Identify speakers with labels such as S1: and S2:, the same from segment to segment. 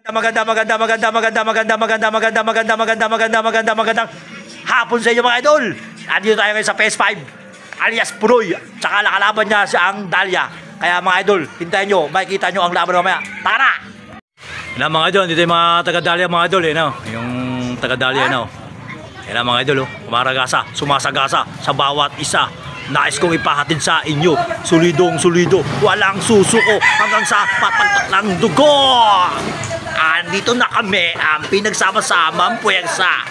S1: Magandang hapon sa inyo mga idol. Andito tayo ngayon sa PS5 alias Punoy. Tsaka nakalaban niya si ang Dahlia. Kaya mga idol, hintayin nyo, makikita nyo ang laban mamaya. Tara! Yan mga idol, dito yung mga taga-Dahlia mga idol no? Yung taga-Dahlia no? Yan mga idol umaragasa, sumasagasa sa bawat isa. Nais kong ipahatid sa inyo, solidong solido, walang susuko hanggang sa patagtak ng dugo. Andito na kami, ang pinagsama-samang puwersa.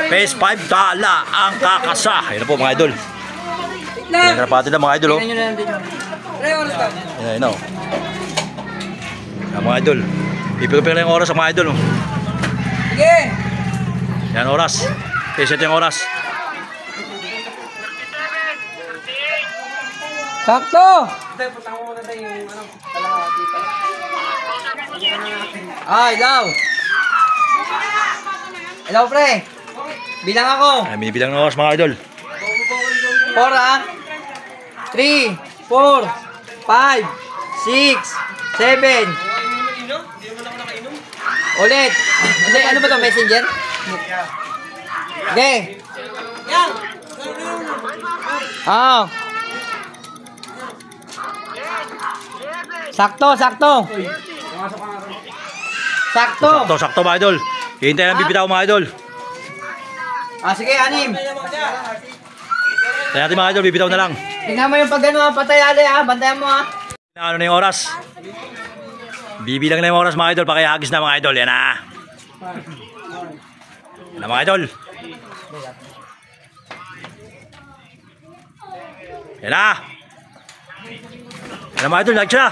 S1: PS5 tala ang kakasa. Yan po mga idol. Yan na pati na mga idol. Yan o. Yan mga idol. Ipipila yung oras sa mga idol.
S2: Sige.
S1: Yan oras. Reset yung oras.
S2: Sakto! Ay, hello! Hello, pre! Bilang ako!
S1: Ay, binibilang ng oras mga idol.
S2: 4 ah! 3, 4, 5, 6, 7 Ulit! Hindi, ano ba ito? Messenger? Okay! Oo! Sakto, sakto. Sakto.
S1: Sakto mga idol. Hintay lang bibitaw mga idol.
S2: Sige, 6.
S1: Tayo natin mga idol, bibitaw na lang.
S2: Tingnan mo yung pag-ano, patayali bantayan mo
S1: Ano na yung oras? Bibilang na yung oras mga idol, pakihagis na mga idol. Yan na. Yan na mga idol. Yan na. Yan na mga idol, like siya.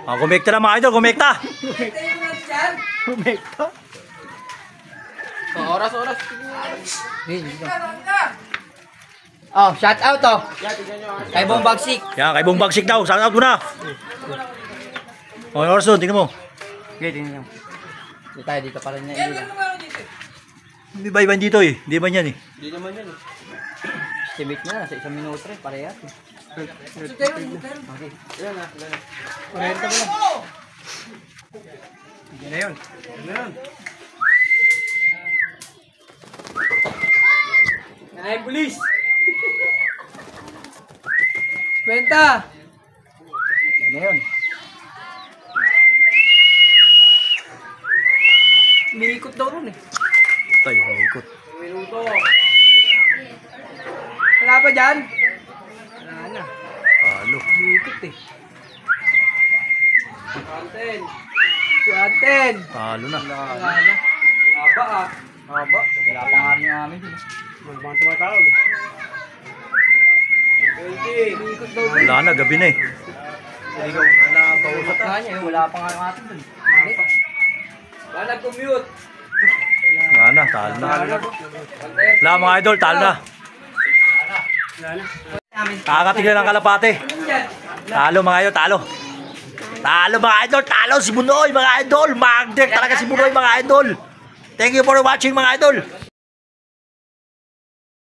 S1: Kumekta na mga idol, kumekta.
S2: Kumekta? Oras. Oh, shout out kay Bong Bagsik.
S1: Yan, kay Bong Bagsik daw, shout out mo na. Oras doon, tingnan mo.
S2: Okay, tingnan mo. Dito pa rin niya ilan.
S1: Hindi ba iban dito eh? Hindi ba yan eh?
S2: Hindi naman yan estimate niya, sa 1 minuto rin, parehas Okay, ilan na? 40 pa lang. Hindi na yun. Ay, pulis! 20! Hindi na yun. Umiikot daw ron
S1: Tay, umiikot.
S2: Minuto. Wala pa dyan? Wala na.
S1: Talo.
S2: Umiikot 210.
S1: Talo na.
S2: Wala na. Haba Haba. Wala pa nga rin namin din. Mga tumatawag Umiikot daw rin.
S1: Wala na, gabi na eh.
S2: Wala pa usap na niya wala pa nga natin dun. Wala nag-commute.
S1: Wala na, talo na. Wala mga idol, talo na. Kakatiglan ng kalapate. Talo mga idol, talo. Talo mga idol, talo si Bunoy mga idol. Magdek talaga si Bunoy mga idol. Thank you for watching mga idol.